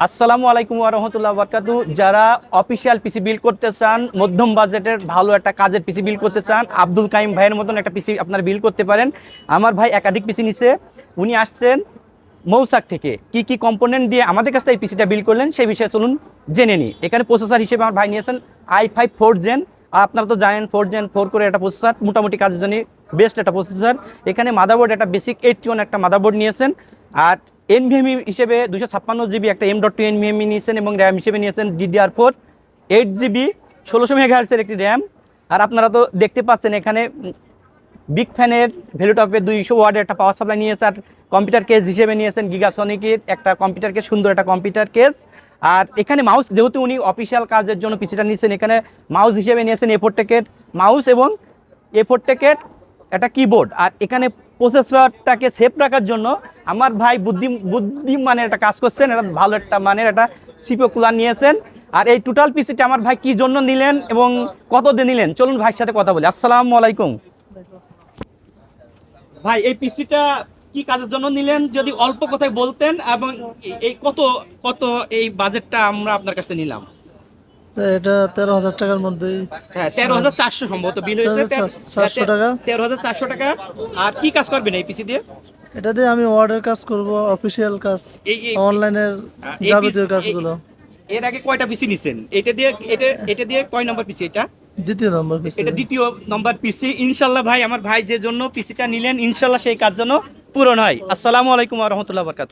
আসসালামু আলাইকুম ওয়া রাহমাতুল্লাহি ওয়া বারাকাতুহু। যারা অফিসিয়াল পিসি বিল্ড করতে চান, মধ্যম বাজেটের ভালো একটা কাজের পিসি বিল্ড করতে চান, আব্দুল কাইম ভাইয়ের মতন একটা পিসি আপনারা বিল্ড করতে পারেন। আমার ভাই একাধিক পিসি নিছে, উনি আসছেন মৌসাক থেকে। কি কি কম্পোনেন্ট দিয়ে আমাদের কাছে এই পিসিটা বিল্ড করলেন সেই বিষয়ে চলুন জেনে নিই। এখানে প্রসেসর হিসেবে আমার ভাই নিয়েছেন i5 4th জেন। আর আপনারা তো জানেন 4th জেন 4 করে একটা প্রসেসর মোটামুটি কাজের জন্য বেস্ট একটা প্রসেসর। এখানে মাদারবোর্ড একটা বেসিক 81 একটা মাদারবোর্ড নিয়েছেন। আর এনভিএমই হিসেবে 256 জিবি একটা M.2 এনভিএমই নিয়েছেন এবং র্যাম হিসেবে নিয়েছেন DDR4 8 জিবি 1600 মেগাহার্টজের একটি র্যাম। আর আপনারা তো দেখতে পাচ্ছেন এখানে বিগ ফ্যানের ভ্যালুটপের 200 ওয়াটের একটা পাওয়ার সাপ্লাই নিয়েছে। আর কম্পিউটার কেস হিসেবে নিয়েছেন গিগাসনিকের একটা কম্পিউটার কেস, সুন্দর একটা কম্পিউটার কেস। আর এখানে মাউস, যেহেতু উনি অফিসিয়াল কাজের জন্য পিসিটা নিয়েছেন, এখানে মাউস হিসেবে নিয়েছেন A4 টেকের মাউস এবং A4 টেকের একটা কিবোর্ড। আর এখানে প্রসেসরটাকে সেফ রাখার জন্য আমার ভাই বুদ্ধিমানের একটা কাজ করছেন, এটা ভালো একটা মানের একটা সিপিইউ কুলার নিয়েছেন। আর এই টোটাল পিসিটা আমার ভাই কি জন্য নিলেন এবং কত দিয়ে নিলেন, চলুন ভাইয়ের সাথে কথা বলি। আসসালামু আলাইকুম ভাই, এই পিসিটা কি কাজের জন্য নিলেন যদি অল্প কথায় বলতেন, এবং এই কত কত এই বাজেটটা আমরা আপনার কাছে নিলাম? তো এটা 13,000 টাকার মধ্যেই। হ্যাঁ, 13,400 সম্ভবত বিল হয়েছে। 13,400 টাকা। 13,400 টাকা। আর কি কাজ করবেন এই পিসি দিয়ে? এটা দিয়ে আমি ওয়ার্ডের কাজ করব, অফিসিয়াল কাজ, এই অনলাইনের এই যাবতীয় PC কাজগুলো। এর আগে কয়টা পিসি নিছেন? এটা দিয়ে কয় নম্বর পিসি? এটা দ্বিতীয় নম্বর পিসি। এটা দ্বিতীয় নম্বর পিসি। ইনশাল্লাহ ভাই, আমার ভাই যে জন্য পিসিটা নিলেন, ইনশাল্লাহ সেই কাজ জন্য পূরণ হয়। আসসালামু আলাইকুম ওয়া রাহমাতুল্লাহি ওয়া বারাকাতুহু।